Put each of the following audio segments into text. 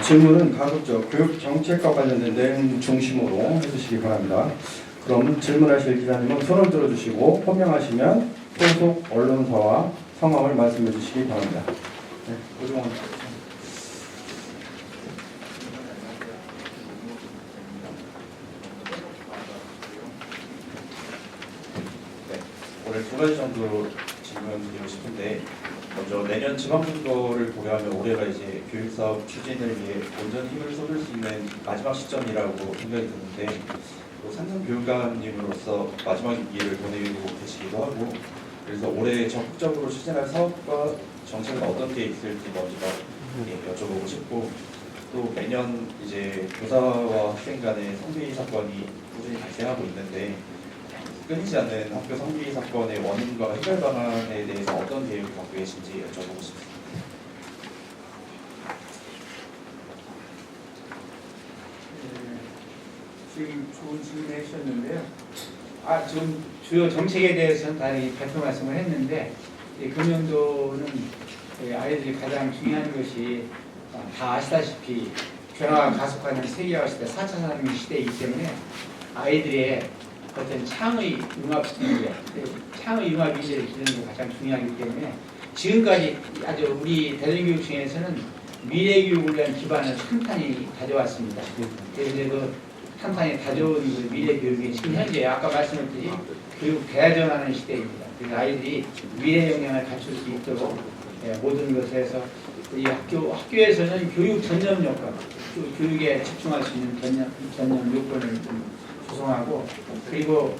질문은 가급적 교육 정책과 관련된 내용 중심으로 해주시기 바랍니다. 그럼 질문하실 기자님은 손을 들어주시고 호명하시면 소속 언론사와 성함을 말씀해 주시기 바랍니다. 네, 오종원. 네, 오늘 두 가지 정도 질문드리고 싶은데, 먼저 내년 지방선거를 고려하면 올해가 이제 교육사업 추진을 위해 온전 힘을 쏟을 수 있는 마지막 시점이라고 생각이 드는데, 또 산성교육감님으로서 마지막 임기를 보내고 계시기도 하고, 그래서 올해 적극적으로 추진할 사업과 정책은 어떤 게 있을지 먼저 여쭤보고 싶고, 또 매년 이제 교사와 학생 간의 성비위 사건이 꾸준히 발생하고 있는데, 끊이지 않는 학교 성비위 사건의 원인과 해결 방안에 대해서 어떤 계획을 갖고 계신지 여쭤보고 싶습니다. 지금 좋은 질문을 해주셨는데요. 지금 주요 정책에 대해서는 다 발표 말씀을 했는데, 금년도는 아이들이 가장 중요한 것이 다 아시다시피 변화가 가속화하는 세계화 시대, 4차 산업 시대이기 때문에 아이들의 어떤 창의 융합 인재, 창의 융합 인재를 기르는 게 가장 중요하기 때문에 지금까지 아주 우리 대전교육청에서는 미래교육을 위한 기반을 탄탄히 다져왔습니다. 그래서 그 탄탄히 다져온 그 미래교육이 지금 현재 아까 말씀드린 교육 대전하는 시대입니다. 그래서 아이들이 미래 역량을 갖출 수 있도록 모든 것에서 이 학교에서는 교육 전념 역할, 교육에 집중할 수 있는 전념 요건을 구성하고, 그리고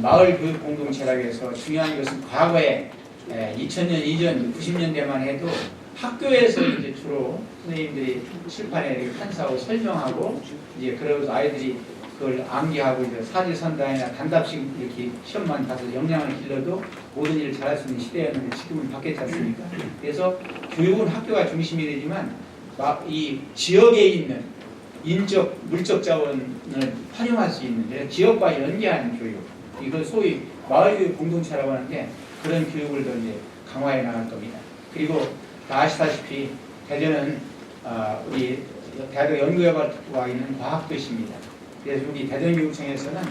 마을 교육 공동체라고 해서 중요한 것은 과거에 2000년 이전 90년대만 해도 학교에서 이제 주로 선생님들이 칠판에 이렇게 판사하고 설명하고, 이제 그러면서 아이들이 그걸 암기하고 이제 사지선다이나 단답식 이렇게 시험만 봐서 역량을 길러도 모든 일을 잘할 수 있는 시대였는데 지금은 바뀌었지 않습니까? 그래서 교육은 학교가 중심이 되지만 이 지역에 있는 인적, 물적 자원을 활용할 수 있는, 그래서 지역과 연계하는 교육, 이걸 소위 마을교육 공동체라고 하는데 그런 교육을 더 이제 강화해 나갈 겁니다. 그리고 다 아시다시피 대전은 우리 대학교 연구개발과 있는 과학도시입니다. 그래서 우리 대전교육청에서는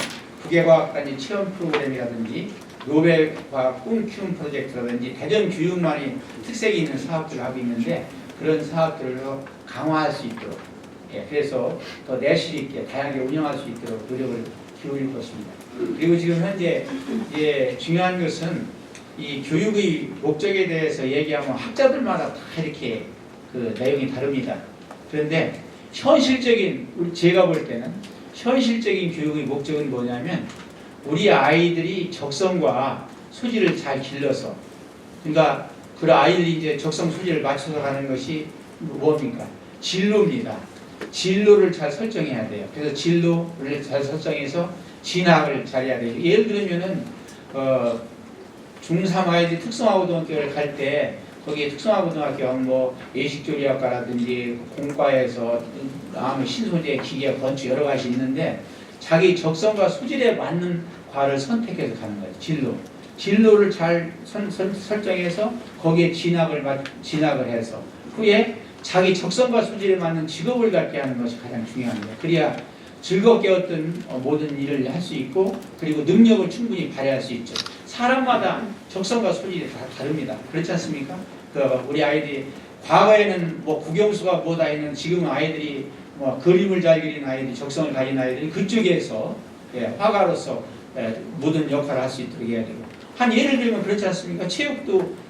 국외과학단지 체험 프로그램이라든지 노벨과학 꿈 키움 프로젝트라든지 대전 교육만이 특색이 있는 사업들을 하고 있는데, 그런 사업들을 더 강화할 수 있도록, 그래서 더 내실 있게 다양하게 운영할 수 있도록 노력을 기울일 것입니다. 그리고 지금 현재 중요한 것은 이 교육의 목적에 대해서 얘기하면 학자들마다 다 이렇게 그 내용이 다릅니다. 그런데 현실적인, 제가 볼 때는 현실적인 교육의 목적은 뭐냐면 우리 아이들이 적성과 소질을 잘 길러서, 그러니까 그 아이들이 이제 적성 소질을 맞춰서 가는 것이 뭡니까? 진로입니다. 진로를 잘 설정해야 돼요. 그래서 진로를 잘 설정해서 진학을 잘해야 돼요. 예를 들면은 중3 아이들이 특성화고등학교를 갈 때 거기에 특성화고등학교 뭐 예식조리학과라든지 공과에서 신소재, 기계, 건축 여러 가지 있는데 자기 적성과 소질에 맞는 과를 선택해서 가는 거예요. 진로를 잘 설정해서 거기에 진학을 해서 후에 자기 적성과 소질에 맞는 직업을 갖게 하는 것이 가장 중요합니다. 그래야 즐겁게 어떤 모든 일을 할 수 있고, 그리고 능력을 충분히 발휘할 수 있죠. 사람마다 적성과 소질이 다 다릅니다. 그렇지 않습니까? 우리 아이들이 과거에는 뭐 국영수가 뭐다 했는 지금은 아이들이 뭐 그림을 잘 그리는 아이들이, 적성을 가진 아이들이 그쪽에서 화가로서 모든 역할을 할 수 있도록 해야 되고, 한 예를 들면 그렇지 않습니까? 체육도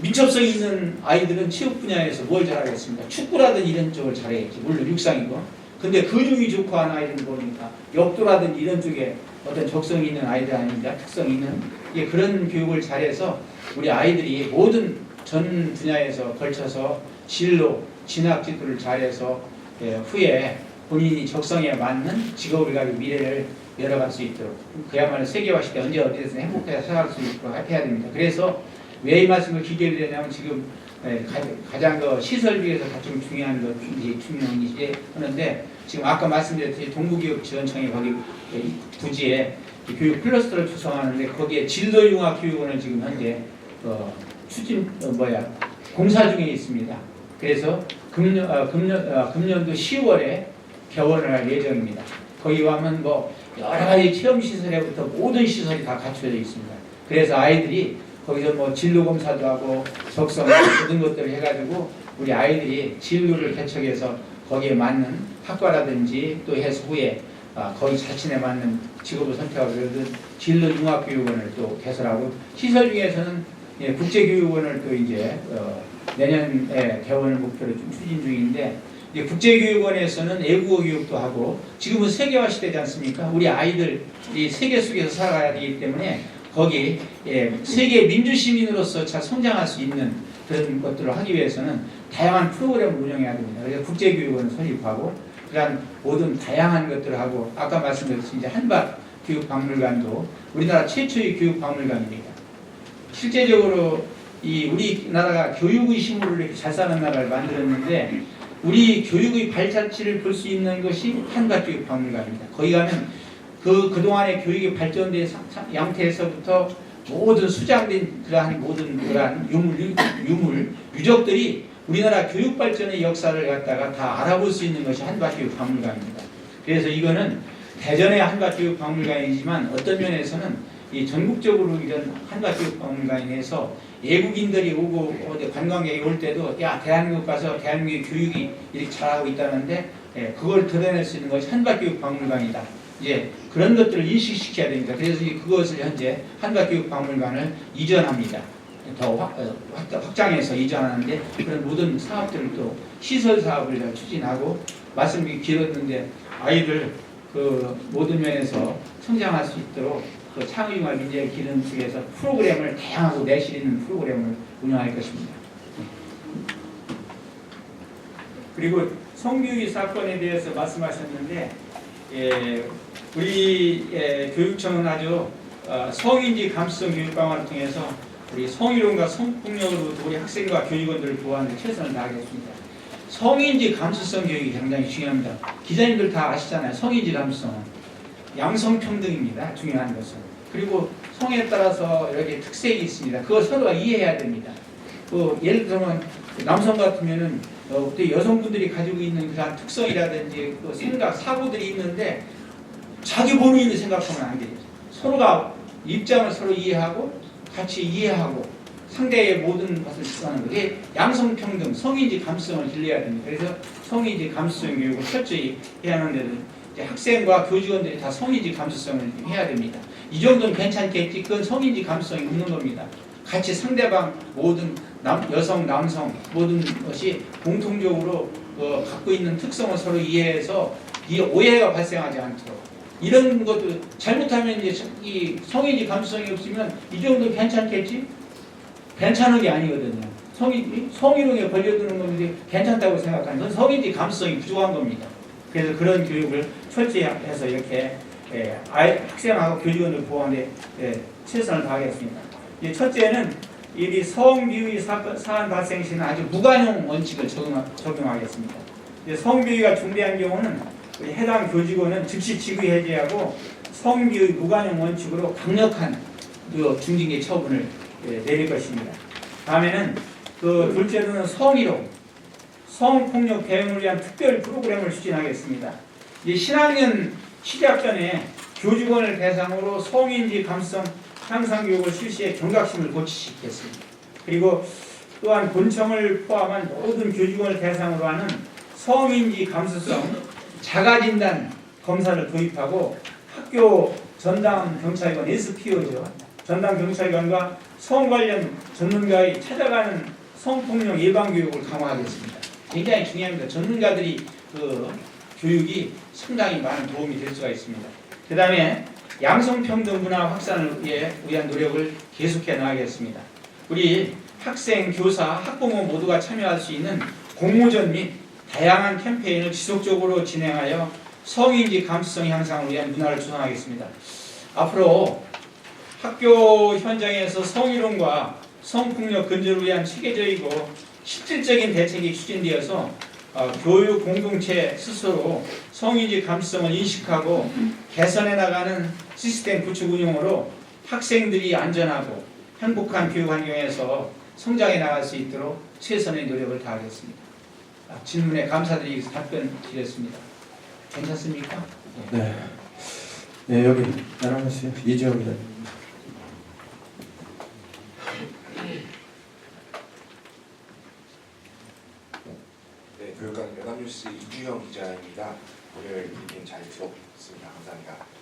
민첩성 있는 아이들은 체육 분야에서 뭘 잘하겠습니까? 축구라든지 이런 쪽을 잘해야지. 물론 육상이고. 근데 근육이 좋고 하는 아이들은 뭡니까? 역도라든지 이런 쪽에 어떤 적성이 있는 아이들 아닙니까? 특성이 있는. 그런 교육을 잘해서 우리 아이들이 모든 전 분야에서 걸쳐서 진로, 진학 지도를 잘해서 후에 본인이 적성에 맞는 직업을 가지고 미래를 열어갈 수 있도록, 그야말로 세계화 시대 언제 어디에서 행복하게 살아갈 수 있도록 해야 됩니다. 그래서 왜 이 말씀을 길게 드렸냐면 지금 가장 그 시설비에서 가장 중요한 것이 중요한 하는데, 지금 아까 말씀드렸듯이 동부교육지원청이 거기 부지에 교육 클러스터를 구성하는데 거기에 진로융합교육원을 지금 현재 공사 중에 있습니다. 그래서 금년도 10월에 개원을 할 예정입니다. 거기 가면 뭐 여러 가지 체험 시설에부터 모든 시설이 다 갖춰져 있습니다. 그래서 아이들이 거기서 뭐 진로 검사도 하고 적성 모든 것들을 해가지고 우리 아이들이 진로를 개척해서 거기에 맞는 학과라든지 또 해서 후에 거기 자신에 맞는 직업을 선택하고 그러든 진로 융합교육원을 또 개설하고 시설 중에서는 국제교육원을 또 이제 내년에 개원을 목표로 좀 추진 중인데 이제 국제교육원에서는 외국어 교육도 하고 지금은 세계화 시대지 않습니까? 우리 아이들이 세계 속에서 살아가야 되기 때문에 거기 세계 민주시민으로서 잘 성장할 수 있는 그런 것들을 하기 위해서는 다양한 프로그램을 운영해야 됩니다. 그래서 국제교육원을 설립하고 그런 모든 다양한 것들을 하고 아까 말씀드렸듯이 이제 한밭 교육박물관도 우리나라 최초의 교육박물관입니다. 실제적으로 이 우리나라가 교육의 힘으로 이렇게 잘 사는 나라를 만들었는데 우리 교육의 발자취를 볼 수 있는 것이 한밭교육박물관입니다. 거기 가면 그동안의 교육이 발전된 양태에서부터 모든 수장된 그러한 유적들이 우리나라 교육 발전의 역사를 갖다가 다 알아볼 수 있는 것이 한밭교육박물관입니다. 그래서 이거는 대전의 한밭교육박물관이지만 어떤 면에서는 이 전국적으로 이런 한밭교육박물관에서 외국인들이 오고 어디 관광객이 올 때도 야 대한민국 가서 대한민국의 교육이 이렇게 잘하고 있다는데 그걸 드러낼 수 있는 것이 한밭교육박물관이다. 이제 그런 것들을 인식시켜야 됩니다. 그래서 그것을 현재 한밭교육박물관을 이전합니다. 더 확장해서 이전하는데 그런 모든 사업들을 또 시설 사업을 추진하고 말씀이 길었는데 아이들 그 모든 면에서 성장할 수 있도록 그 창의융합 인재의 기능 속에서 프로그램을 다양하고 내실 있는 프로그램을 운영할 것입니다. 그리고 성교육의 사건에 대해서 말씀하셨는데 우리 교육청은 아주 성인지 감수성 교육 방안을 통해서 우리 성희롱과 성폭력으로부터 우리 학생과 교직원들을 보호하는 데 최선을 다하겠습니다. 성인지 감수성 교육이 굉장히 중요합니다. 기자님들 다 아시잖아요. 성인지 감수성은 양성평등입니다. 중요한 것은. 그리고 성에 따라서 이렇게 특색이 있습니다. 그걸 서로 이해해야 됩니다. 예를 들면 남성 같으면은 또 여성분들이 가지고 있는 그런 특성이라든지 그 생각, 사고들이 있는데 자기 본인이 생각하면 안 되죠. 서로가 입장을 서로 이해하고 같이 이해하고 상대의 모든 것을 주장하는 것이 양성평등, 성인지 감수성을 길러야 됩니다. 그래서 성인지 감수성 교육을 철저히 해야 하는데도 학생과 교직원들이 다 성인지 감수성을 해야 됩니다. 이 정도는 괜찮겠지. 그건 성인지 감수성이 없는 겁니다. 같이 상대방 모든 여성, 남성 모든 것이 공통적으로 갖고 있는 특성을 서로 이해해서 이 오해가 발생하지 않도록 이런 것도 잘못하면 이제 이 성인지 감수성이 없으면 이 정도 괜찮겠지? 괜찮은 게 아니거든요. 성희롱에 걸려드는 건데 괜찮다고 생각하는 건 성인지 감수성이 부족한 겁니다. 그래서 그런 교육을 철저히 해서 이렇게 학생하고 교직원을 보호하는 데 최선을 다하겠습니다. 첫째는 이 성비위 사안 발생 시는 아주 무관용 원칙을 적용하겠습니다. 성비위가 중대한 경우는 해당 교직원은 즉시 직위 해제하고 성비위 무관용 원칙으로 강력한 중징계 처분을 내릴 것입니다. 다음에는 둘째로는 성희롱, 성폭력 대응을 위한 특별 프로그램을 추진하겠습니다. 신학년 시작 전에 교직원을 대상으로 성인지 감수성 향상 교육을 실시해 경각심을 고취시키겠습니다. 그리고 또한 본청을 포함한 모든 교직원을 대상으로 하는 성인지 감수성 자가진단 검사를 도입하고 학교 전담 경찰관 SPO죠. 전담 경찰관과 성 관련 전문가의 찾아가는 성폭력 예방 교육을 강화하겠습니다. 굉장히 중요합니다. 전문가들이 교육이 상당히 많은 도움이 될 수가 있습니다. 그 다음에 양성평등 문화 확산을 위한 노력을 계속해 나가겠습니다. 우리 학생, 교사, 학부모 모두가 참여할 수 있는 공모전 및 다양한 캠페인을 지속적으로 진행하여 성인지 감수성 향상을 위한 문화를 조성하겠습니다. 앞으로 학교 현장에서 성희롱과 성폭력 근절을 위한 체계적이고 실질적인 대책이 추진되어서 교육 공동체 스스로 성인지 감수성을 인식하고 개선해 나가는 시스템 구축 운영으로 학생들이 안전하고 행복한 교육 환경에서 성장해 나갈 수 있도록 최선의 노력을 다하겠습니다. 질문에 감사드리고 답변 드렸습니다. 괜찮습니까? 네. 네, 여기 나눠주세요. 이주영 기자님. 네, 교육감 연합뉴스 이주영 기자입니다. 오늘 브리핑 잘 들었습니다. 감사합니다.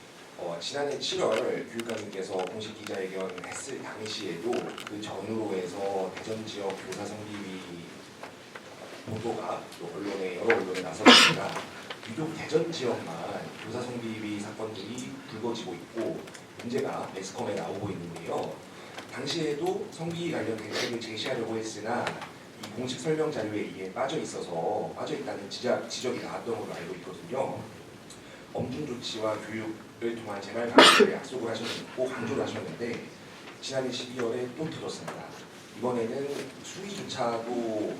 지난해 7월 교육감님께서 공식 기자회견 했을 당시에도 그 전후로 해서 대전 지역 교사 성비위 보도가 또 여러 언론에 나섰습니다. 유독 대전 지역만 교사 성비위 사건들이 불거지고 있고 문제가 매스컴에 나오고 있는데요. 당시에도 성비위 관련 대책을 제시하려고 했으나 이 공식 설명 자료에 이게 빠져 있다는 지적이 나왔던 걸로 알고 있거든요. 엄중 조치와 교육을 통한 재발 방지를 약속을 하셨고 강조를 하셨는데 지난해 12월에 또 터졌습니다. 이번에는 수위조차도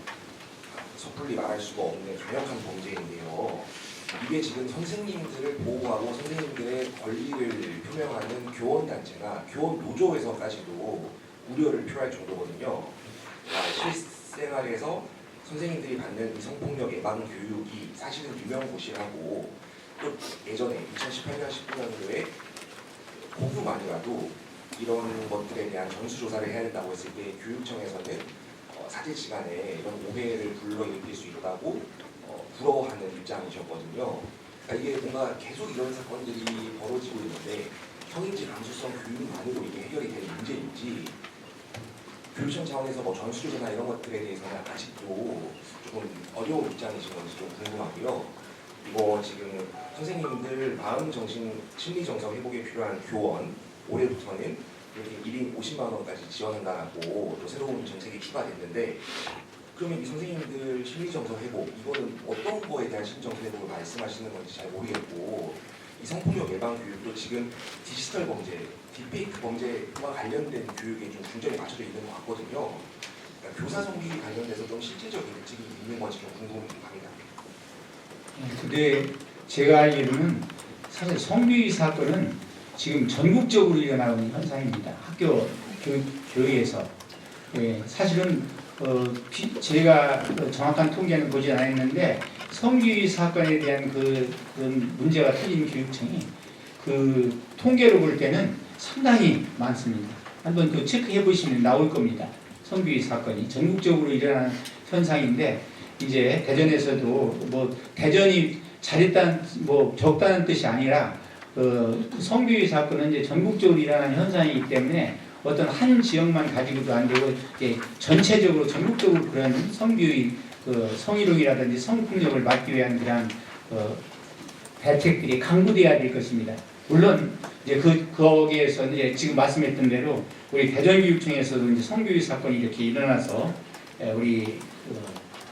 섣불리 말할 수가 없는 강력한 범죄인데요. 이게 지금 선생님들을 보호하고 선생님들의 권리를 표명하는 교원단체나 교원노조에서까지도 우려를 표할 정도거든요. 실생활에서 선생님들이 받는 이 성폭력 예방 교육이 사실은 유명무실하고 또 예전에 2018년, 19년도에 보고만이라도 이런 것들에 대한 전수조사를 해야 된다고 했을 때 교육청에서는 사제 시간에 이런 오해를 불러일으킬 수 있다고 부러워하는 입장이셨거든요. 그러니까 이게 뭔가 계속 이런 사건들이 벌어지고 있는데 성인지 감수성 교육만으로 이게 해결이 될 문제인지 교육청 차원에서 뭐 전수조사나 이런 것들에 대해서는 아직도 조금 어려운 입장이신 건지 좀 궁금하고요. 이거 지금 선생님들 마음 정신 심리 정서 회복에 필요한 교원 올해부터는 이렇게 1인 50만 원까지 지원한다고 또 새로운 정책이 추가됐는데 그러면 이 선생님들 심리 정서 회복 이거는 어떤 거에 대한 심리 정서 회복을 말씀하시는 건지 잘 모르겠고 이 성폭력 예방 교육도 지금 디지털 범죄, 딥페이크 범죄와 관련된 교육에 좀 중점이 맞춰져 있는 것 같거든요. 그러니까 교사 성비 관련돼서 좀 실질적인 대책이 있는 건지 좀 궁금합니다. 근데 제가 알기로는 사실 성비위 사건은 지금 전국적으로 일어나는 현상입니다. 학교 교육에서 사실은 제가 정확한 통계는 보지 않았는데 성비위 사건에 대한 그런 문제가 터진 교육청이 그 통계로 볼 때는 상당히 많습니다. 한번 그 체크해 보시면 나올 겁니다. 성비위 사건이 전국적으로 일어나는 현상인데 이제 대전에서도 뭐 대전이 잘했다는 뭐 적다는 뜻이 아니라 성비위 사건은 이제 전국적으로 일어나는 현상이기 때문에 어떤 한 지역만 가지고도 안 되고 전체적으로 전국적으로 그런 성비위 성희롱이라든지 성폭력을 막기 위한 그런 대책들이 강구돼야 될 것입니다. 물론 이제 거기에서 이제 지금 말씀했던 대로 우리 대전교육청에서도 이제 성비위 사건이 이렇게 일어나서 우리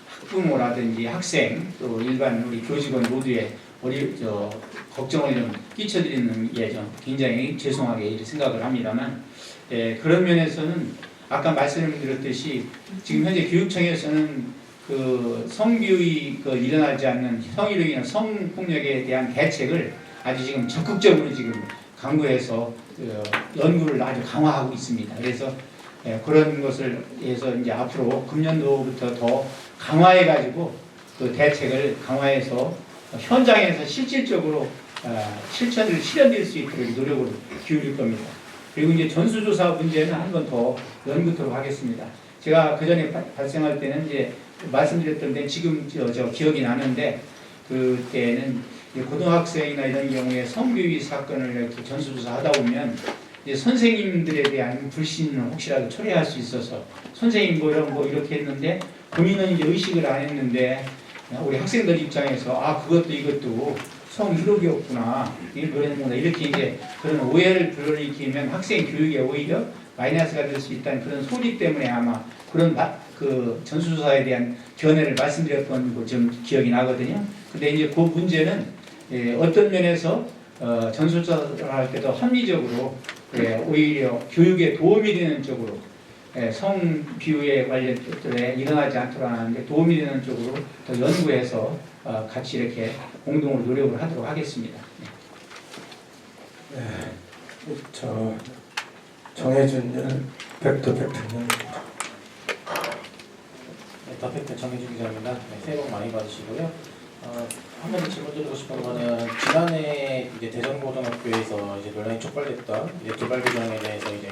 학부모라든지 학생 또 일반 우리 교직원 모두에 걱정을 좀 끼쳐드리는 게 좀 굉장히 죄송하게 생각을 합니다만 그런 면에서는 아까 말씀드렸듯이 지금 현재 교육청에서는 그 성비위 일어나지 않는 성희롱이나 성폭력에 대한 대책을 아주 지금 적극적으로 지금 강구해서 연구를 아주 강화하고 있습니다. 그래서 그런 것을 해서 이제 앞으로 금년도부터 더 강화해가지고 그 대책을 강화해서 현장에서 실질적으로 실현될 수 있도록 노력을 기울일 겁니다. 그리고 이제 전수조사 문제는 한 번 더 연구토록 하겠습니다. 제가 그 전에 발생할 때는 이제 말씀드렸던 데 지금 저 기억이 나는데 그때는 고등학생이나 이런 경우에 성비위 사건을 이렇게 전수조사하다 보면 이제 선생님들에 대한 불신을 혹시라도 초래할 수 있어서 선생님 뭐 이렇게 했는데 본인은 이제 의식을 안 했는데 우리 학생들 입장에서 그것도 이것도 성희롱이었구나 이렇게 이제 그런 오해를 불러일으키면 학생 교육에 오히려 마이너스가 될 수 있다는 그런 소리 때문에 아마 그런 그 전수조사에 대한 견해를 말씀드렸던 거 좀 기억이 나거든요. 근데 이제 그 문제는 어떤 면에서 전수조사를 할 때도 합리적으로 오히려 교육에 도움이 되는 쪽으로 성 비유에 관련 것들에 일어나지 않도록 하는데 도움이 되는 쪽으로 더 연구해서 같이 이렇게 공동으로 노력을 하도록 하겠습니다. 정해준 팩트. 더팩트 정혜준 기자입니다. 네, 새해 복 많이 받으시고요. 한 가지 질문 드리고 싶은 거는 지난해 이제 대전고등학교에서 이제 논란이 촉발됐던 이제 두발 규정에 대해서 이제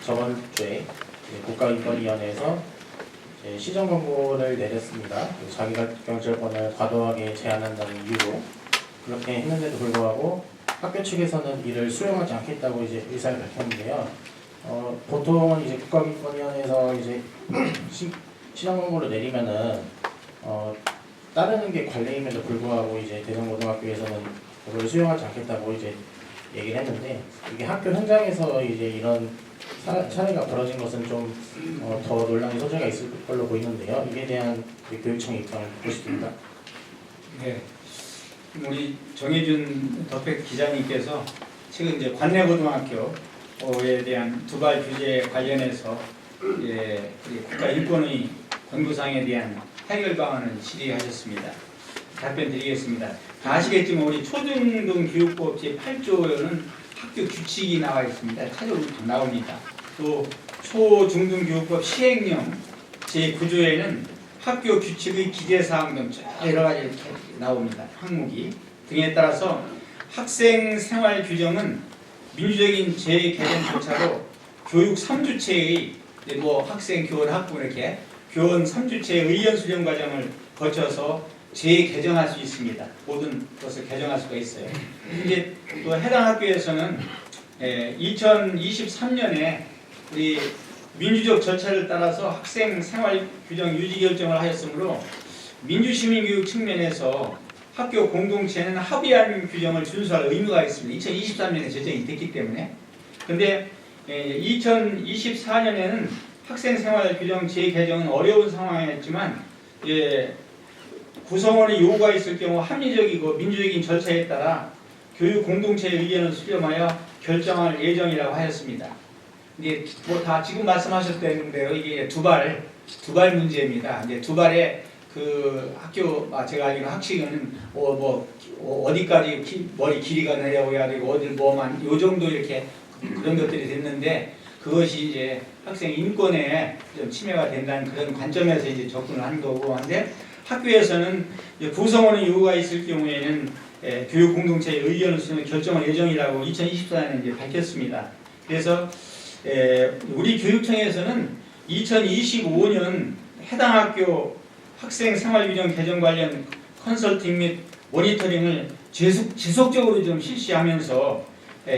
저번 주에 이제 국가인권위원회에서 이제 시정 권고를 내렸습니다. 자기가 경찰권을 과도하게 제한한다는 이유로 그렇게 했는데도 불구하고 학교 측에서는 이를 수용하지 않겠다고 이제 의사를 밝혔는데요. 보통은 이제 국가인권위원회에서 이제 시정 권고를 내리면은 따르는 게 관례임에도 불구하고 이제 대전고등학교에서는 그걸 수용하지 않겠다고 이제 얘기를 했는데 이게 학교 현장에서 이제 이런 사례가 벌어진 것은 좀 더 논란의 소지가 있을 걸로 보이는데요. 이에 대한 교육청 입장을 듣고 싶습니다. 네. 우리 정혜준 더팩 기자님께서 최근 이제 관내고등학교에 대한 두발 규제 관련해서 우리 국가인권위 권고사항에 대한 해결 방안을 질의하셨습니다. 답변 드리겠습니다. 다 아시겠지만 우리 초중등교육법 제8조에는 학교 규칙이 나와 있습니다. 찾아보면 나옵니다. 또 초중등교육법 시행령 제9조에는 학교 규칙의 기재사항 등 여러 가지 이렇게 나옵니다. 항목이 등에 따라서 학생 생활 규정은 민주적인 재개정 절차로 교육 3주체의 학생, 교원, 학부모 이렇게 교원 3주체의 의견 수렴 과정을 거쳐서 재개정할 수 있습니다. 모든 것을 개정할 수가 있어요. 이제 또 해당 학교에서는 2023년에 우리 민주적 절차를 따라서 학생 생활 규정 유지 결정을 하였으므로 민주시민교육 측면에서 학교 공동체는 합의한 규정을 준수할 의무가 있습니다. 2023년에 제정이 됐기 때문에. 근데 2024년에는 학생 생활 규정 재개정은 어려운 상황이었지만 구성원의 요구가 있을 경우 합리적이고 민주적인 절차에 따라 교육 공동체의 의견을 수렴하여 결정할 예정이라고 하였습니다. 이게 뭐 다 지금 말씀하셨던 대로 이게 두발 문제입니다. 이제 두발의 그 학교 제가 알기로 학칙은 어디까지 머리 길이가 내려오야 되고 어디 뭐만 요 정도 이렇게 그런 것들이 됐는데 그것이 이제 학생 인권에 좀 침해가 된다는 그런 관점에서 이제 접근을 한 거고 한데 학교에서는 구성원의 요구가 있을 경우에는 교육 공동체의 의견을 수렴 결정할 예정이라고 2024년에 이제 밝혔습니다. 그래서 우리 교육청에서는 2025년 해당 학교 학생 생활 규정 개정 관련 컨설팅 및 모니터링을 지속적으로 좀 실시하면서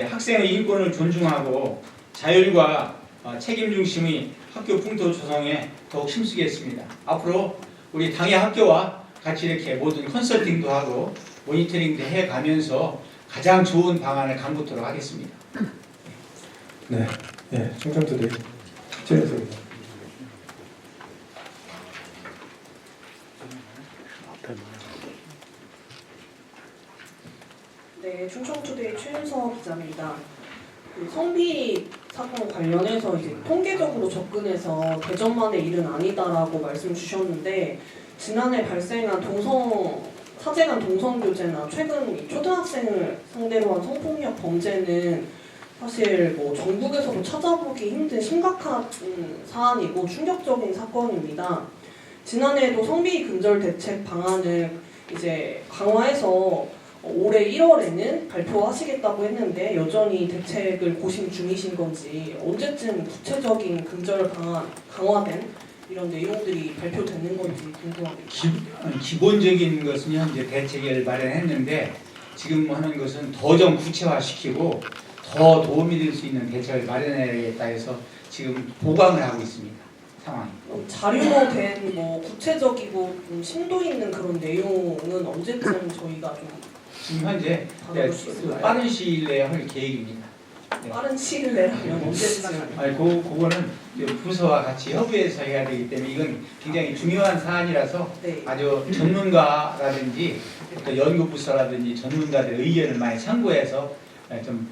학생의 인권을 존중하고 자율과 책임 중심의 학교 풍토 조성에 더욱 힘쓰겠습니다. 앞으로 우리 당의 학교와 같이 이렇게 모든 컨설팅도 하고 모니터링도 해가면서 가장 좋은 방안을 강구토록 하겠습니다. 네, 충청도대 최현석입니다. 네, 충청투데이 최윤서 기자입니다. 성비 사건 관련해서 이제 통계적으로 접근해서 대전만의 일은 아니다라고 말씀 주셨는데 지난해 발생한 사제간 동성교제나 최근 이 초등학생을 상대로 한 성폭력 범죄는 사실 뭐 전국에서도 찾아보기 힘든 심각한 사안이고 충격적인 사건입니다. 지난해에도 성비 근절 대책 방안을 이제 강화해서 올해 1월에는 발표하시겠다고 했는데 여전히 대책을 고심 중이신 건지 언제쯤 구체적인 근절 방안 강화된 이런 내용들이 발표되는 건지 궁금합니다. 기본적인 것은 현재 대책을 마련했는데 지금 하는 것은 더 좀 구체화시키고 더 도움이 될 수 있는 대책을 마련해야겠다 해서 지금 보강을 하고 있습니다. 상황이. 자료로 된 뭐 구체적이고 좀 심도 있는 그런 내용은 언제쯤 저희가 좀 지금 현재 빠른 시일 내에 할 계획입니다. 빠른 시일 내라면 언제쯤? 아니, 그거는 부서와 같이 협의해서 해야 되기 때문에 이건 굉장히 중요한 사안이라서 네. 아주 전문가라든지 또 연구부서라든지 전문가들의 의견을 많이 참고해서 좀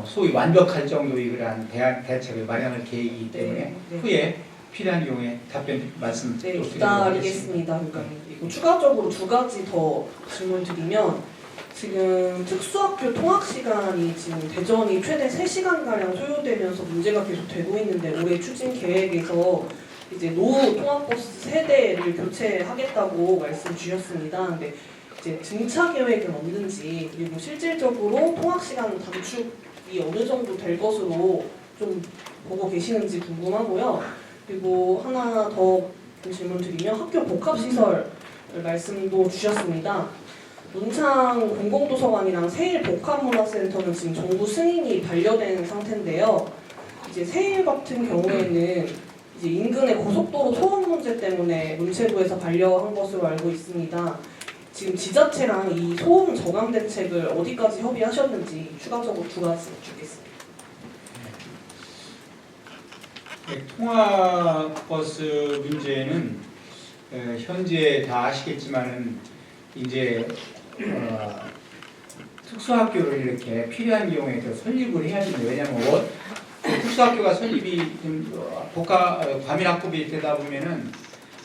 소위 완벽할 정도의 그러한 대책을 마련할 계획이기 때문에 네. 후에 필요한 경우에 답변 말씀 네, 또 드리도록 하겠습니다. 기다리겠습니다. 그리고 추가적으로 두 가지 더 질문 드리면 지금 특수학교 통학 시간이 지금 대전이 최대 3시간가량 소요되면서 문제가 계속 되고 있는데 올해 추진 계획에서 이제 노후 통학버스 세대를 교체하겠다고 말씀 주셨습니다. 근데 이제 등차 계획은 없는지, 그리고 실질적으로 통학 시간 단축이 어느 정도 될 것으로 좀 보고 계시는지 궁금하고요. 그리고 하나 더 질문 드리면 학교 복합시설 말씀도 주셨습니다. 문창 공공도서관이랑 세일 복합문화센터는 지금 정부 승인이 반려된 상태인데요. 이제 세일 같은 경우에는 이제 인근의 고속도로 소음 문제 때문에 문체부에서 반려한 것으로 알고 있습니다. 지금 지자체랑 이 소음 저감 대책을 어디까지 협의하셨는지 추가적으로 2가지 주겠습니다. 통학버스 문제는 현재 다 아시겠지만은 이제 특수학교를 이렇게 필요한 경우에 더 설립을 해야 됩니다. 왜냐하면 특수학교가 설립이 좀 과밀학급이 되다 보면은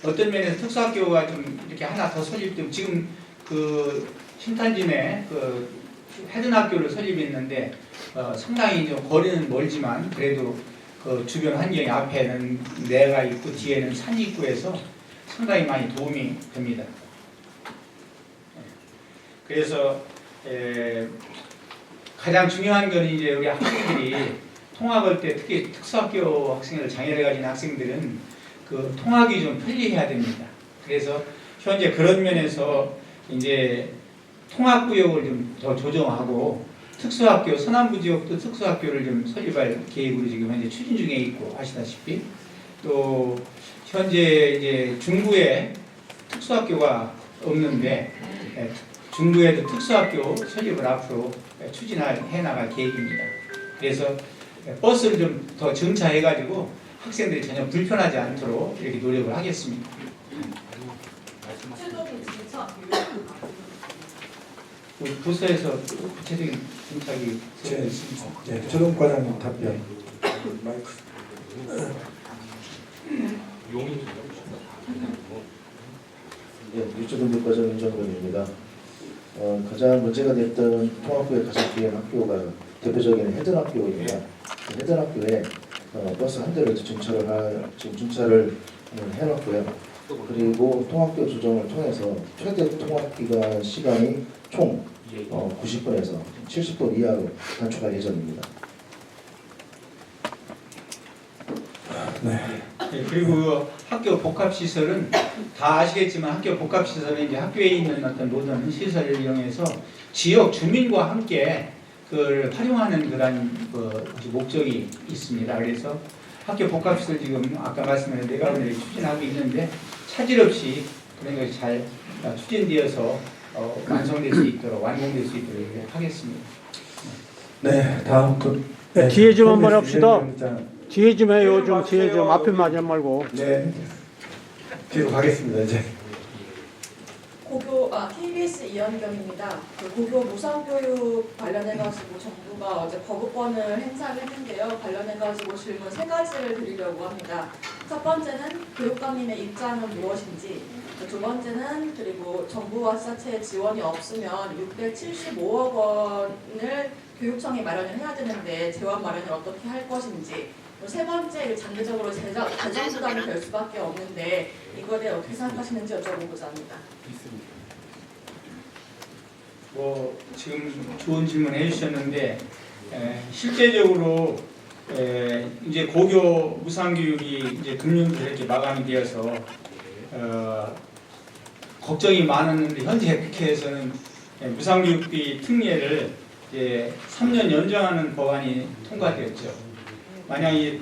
어떤 면에서 특수학교가 좀 이렇게 하나 더 설립되면 지금 그 신탄진에 그 해든학교를 설립했는데 상당히 좀 거리는 멀지만 그래도 그 주변 환경이 앞에는 내가 있고 뒤에는 산이 있고 해서 상당히 많이 도움이 됩니다. 그래서 가장 중요한 건 이제 우리 학생들이 통학할 때 특히 특수학교 학생들 장애를 가진 학생들은 그 통학이 좀 편리해야 됩니다. 그래서 현재 그런 면에서 이제 통학구역을 좀 더 조정하고 특수학교 서남부 지역도 특수학교를 좀 설립할 계획으로 지금 현재 추진 중에 있고 아시다시피 또 현재 이제 중부에 특수학교가 없는데 중부에도 특수학교 설립을 앞으로 추진해 나갈 계획입니다. 그래서 버스를 좀 더 정차해가지고 학생들이 전혀 불편하지 않도록 이렇게 노력을 하겠습니다. 구체적인 진짜 부서에서 구체적인 정착이 있습니다. 네, 조동 과장님 답변. 마이크. 네, 유초등교과정 윤정근입니다. 가장 문제가 됐던 통학부의 가장 중요한 학교가 대표적인 해든학교입니다. 해든학교에 버스 한 대를 지금 주차를 해놨고요. 그리고 통학교 조정을 통해서 최대 통학기간 시간이 총 90분에서 70분 이하로 단축할 예정입니다. 네, 그리고 학교 복합시설은 다 아시겠지만 학교 복합시설은 이제 학교에 있는 어떤 모든 시설을 이용해서 지역 주민과 함께 그걸 활용하는 그런 목적이 있습니다. 그래서 학교 복합시설 지금 아까 말씀드린 내가원들이 추진하고 있는데 차질 없이 그런 것이 잘 추진되어서 완성될 수 있도록 완공될 수 있도록 하겠습니다. 네, 다음 뒤에 좀 한번 합시다. 뒤에 좀 해요. 좀 뒤에 좀 앞에 맞지 말고. 네, 뒤로 가겠습니다. 이제. KBS 이현경입니다. 그 고교 무상교육 관련해가지고 정부가 어제 거부권을 행사를 했는데요. 관련해가지고 질문 3가지를 드리려고 합니다. 첫 번째는 교육감님의 입장은 무엇인지, 두 번째는 그리고 정부와 지자체의 지원이 없으면 675억 원을 교육청이 마련을 해야 되는데 재원 마련을 어떻게 할 것인지, 세 번째 장기적으로 재정 부담이 될 수밖에 없는데 이거에 대해 어떻게 생각하시는지 여쭤보고자 합니다. 지금 좋은 질문 해주셨는데 실제적으로 이제 고교 무상교육이 이제 금년도 이렇게 마감이 되어서 걱정이 많았는데 현재 국회에서는 무상교육비 특례를 이제 3년 연장하는 법안이 통과되었죠. 만약에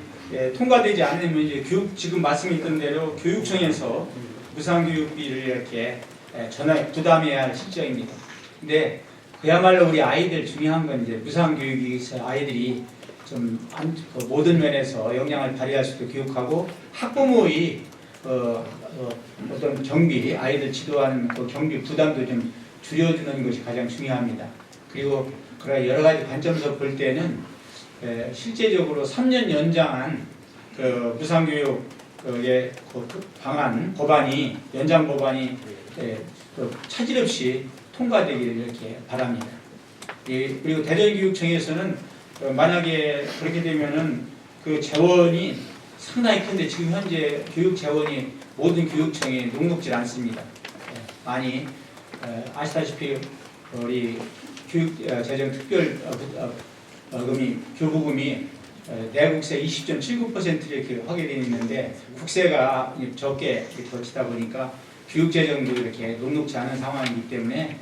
통과되지 않으면 이제 지금 말씀드린 대로 교육청에서 무상교육비를 이렇게 전액 부담해야 할 실정입니다. 근데 그야말로 우리 아이들 중요한 건 이제 무상교육이 있어 아이들이 좀 모든 면에서 역량을 발휘할 수 있도록 교육하고 학부모의 어떤 경비, 아이들 지도하는 그 경비 부담도 좀 줄여주는 것이 가장 중요합니다. 그리고 그런 여러 가지 관점에서 볼 때는 실제적으로 3년 연장한 그 무상교육 그 방안 법안이 연장 법안이 차질 없이 통과되기를 이렇게 바랍니다. 그리고 대전교육청에서는 만약에 그렇게 되면은 그 재원이 상당히 큰데 지금 현재 교육 재원이 모든 교육청에 녹록질 않습니다. 많이 아시다시피 우리 교육재정특별금이 교부금이 내국세 20.79% 이렇게 하게 되어 있는데 국세가 적게 거치다 보니까 교육재정도 이렇게 녹록지 않은 상황이기 때문에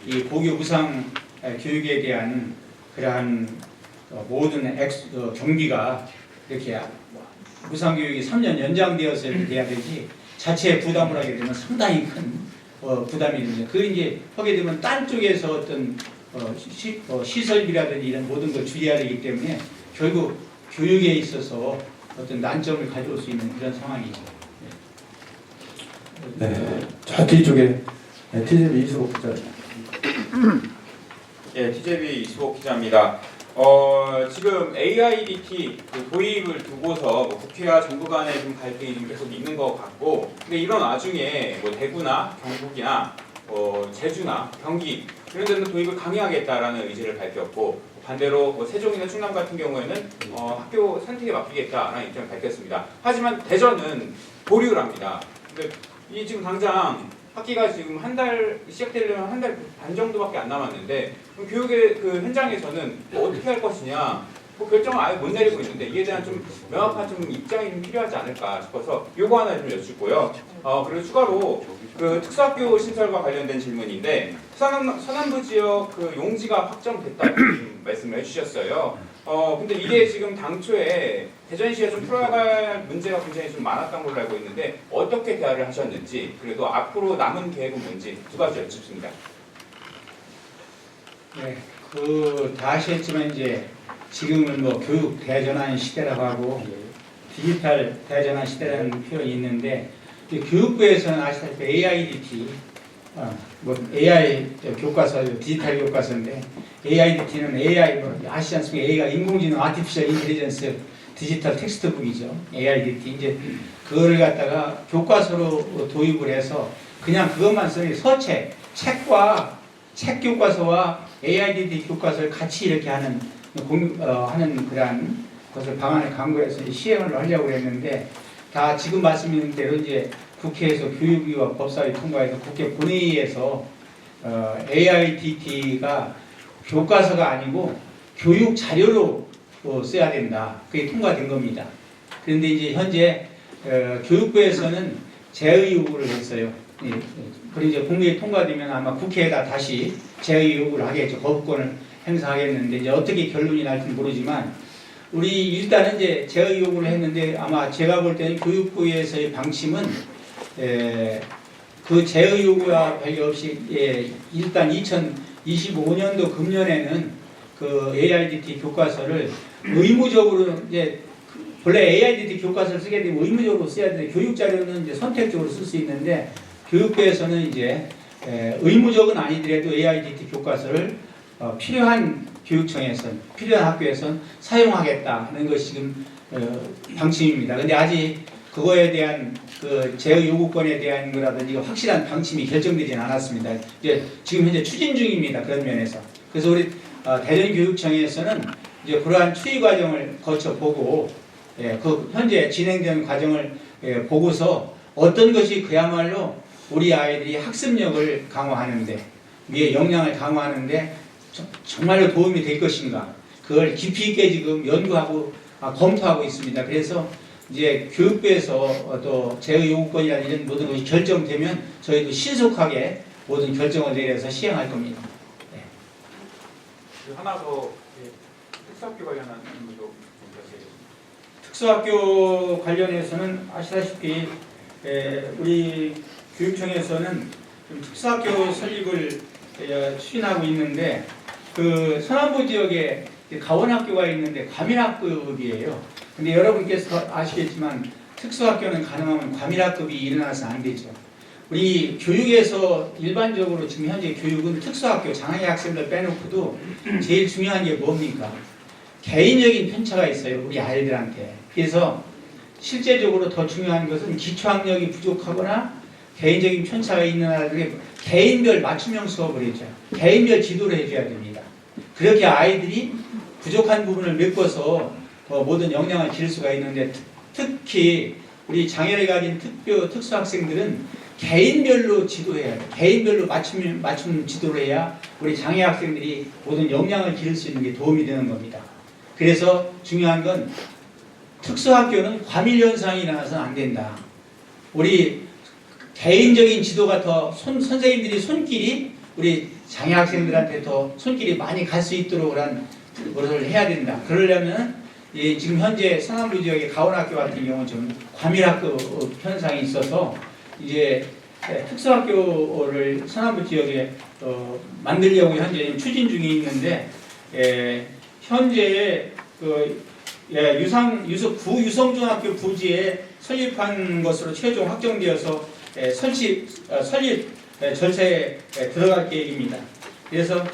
이 고교 무상 교육에 대한 그러한 모든 경비가 이렇게 무상교육이 3년 연장되어서 이렇게 돼야 되지 자체 부담을 하게 되면 상당히 큰 부담이 됩니다. 그 이제 하게 되면 딴 쪽에서 어떤 시설비라든지 이런 모든 걸 줄여야 되기 때문에 결국 교육에 있어서 어떤 난점을 가져올 수 있는 그런 상황이죠. 네. 저 뒤쪽에 TJB 이수복 기자. 예, TJB 이수복 기자입니다. 지금 AIDT 그 도입을 두고서 뭐 국회와 정부 간에 좀 갈등이 좀 계속 있는 것 같고, 근데 이런 와중에 뭐 대구나 경북이나 제주나 경기 이런 데는 도입을 강행하겠다라는 의지를 밝혔고, 반대로 뭐 세종이나 충남 같은 경우에는 학교 선택에 맡기겠다라는 입장을 밝혔습니다. 하지만 대전은 보류를 합니다. 근데 이 지금 당장 학기가 지금 한 달 시작되려면 한 달 반 정도밖에 안 남았는데 그럼 교육의 그 현장에서는 뭐 어떻게 할 것이냐 뭐 결정을 아예 못 내리고 있는데 이에 대한 좀 명확한 좀 입장이 좀 필요하지 않을까 싶어서 요거 하나 좀 여쭙고요. 그리고 추가로 그 특수학교 신설과 관련된 질문인데 서남부 지역 그 용지가 확정됐다고 말씀을 해주셨어요. 근데 이게 지금 당초에 대전시가 좀 풀어갈 문제가 굉장히 좀 많았던 걸로 알고 있는데 어떻게 대화를 하셨는지, 그리고 앞으로 남은 계획은 뭔지 두 가지 여쭙습니다. 네, 다 아시겠지만 이제 지금은 뭐 교육 대전환 시대라고 하고 디지털 대전환 시대라는 표현이 있는데 교육부에서는 아시다시피 AIDT 뭐 AI 교과서 디지털 교과서인데 AIDT는 AI 뭐 아시지 않습니까? A가 인공지능 아티피셜 인텔리전스 디지털 텍스트북이죠. AIDT 이제 그거를 갖다가 교과서로 도입을 해서 그냥 그것만 쓰는 책 교과서와 AIDT 교과서를 같이 이렇게 하는 그러한 것을 방안을 강구해서 시행을 하려고 했는데 다 지금 말씀드린 대로 이제 국회에서 교육위와 법사위 통과해서 국회 본회의에서 AIDT가 교과서가 아니고 교육 자료로 써야 된다. 그게 통과된 겁니다. 그런데 이제 현재 교육부에서는 제의 요구를 했어요. 그리고 이제 국회에 통과되면 아마 국회에다 다시 제의 요구를 하겠죠. 거부권을 행사하겠는데 이제 어떻게 결론이 날지는 모르지만 우리 일단은 이제 제의 요구를 했는데 아마 제가 볼 때는 교육부에서의 방침은 그 제의 요구와 관계없이 일단 2025년도 금년에는 그 AIDT 교과서를 의무적으로 이제 원래 AIDT 교과서를 쓰게 되면 의무적으로 써야 되는데 교육 자료는 이제 선택적으로 쓸 수 있는데 교육부에서는 이제 의무적은 아니더라도 AIDT 교과서를 필요한 교육청에서 필요한 학교에서 사용하겠다 하는 것이 지금 방침입니다. 근데 아직 그거에 대한 그 제의 요구권에 대한 거라든지 확실한 방침이 결정되지는 않았습니다. 이제 지금 현재 추진 중입니다. 그런 면에서. 그래서 우리 대전교육청에서는 이제 그러한 추이 과정을 거쳐 보고 그 현재 진행되는 과정을 보고서 어떤 것이 그야말로 우리 아이들이 학습력을 강화하는데 위에 역량을 강화하는데 정말로 도움이 될 것인가 그걸 깊이 있게 지금 연구하고 검토하고 있습니다. 그래서 이제 교육부에서 또 제의 요구권이라는 이런 모든 것이 결정되면 저희도 신속하게 모든 결정을 내려서 시행할 겁니다. 네. 하나 더 특수학교 관련한 질문도 좀 특수학교 관련해서는 아시다시피 우리 교육청에서는 좀 특수학교 설립을 추진하고 있는데 그 서남부 지역에 가원학교가 있는데 과밀학급이에요. 근데 여러분께서 아시겠지만 특수학교는 가능하면 과밀학급이 일어나서 안 되죠. 우리 교육에서 일반적으로 지금 현재 교육은 특수학교 장애 학생들 빼놓고도 제일 중요한 게 뭡니까? 개인적인 편차가 있어요. 우리 아이들한테. 그래서 실제적으로 더 중요한 것은 기초학력이 부족하거나 개인적인 편차가 있는 아이들에게 개인별 맞춤형 수업을 해줘요. 개인별 지도를 해줘야 됩니다. 그렇게 아이들이 부족한 부분을 메꿔서 모든 역량을 기를 수가 있는데 특히 우리 장애를 가진 특수학생들은 개인별로 지도해야 돼. 개인별로 맞춤 지도를 해야 우리 장애 학생들이 모든 역량을 기를 수 있는 게 도움이 되는 겁니다. 그래서 중요한 건 특수학교는 과밀 현상이 일어나서는 안 된다. 우리 개인적인 지도가 더 선생님들이 손길이 우리 장애 학생들한테 더 손길이 많이 갈 수 있도록 한 것을 해야 된다. 그러려면 지금 현재 서남부 지역의 가원학교 같은 경우는 좀 과밀학교 현상이 있어서 이제 특수학교를 서남부 지역에 만들려고 현재 추진 중에 있는데 현재 구유성중학교 부지에 설립한 것으로 최종 확정되어서 설립 절차에 들어갈 계획입니다. 그래서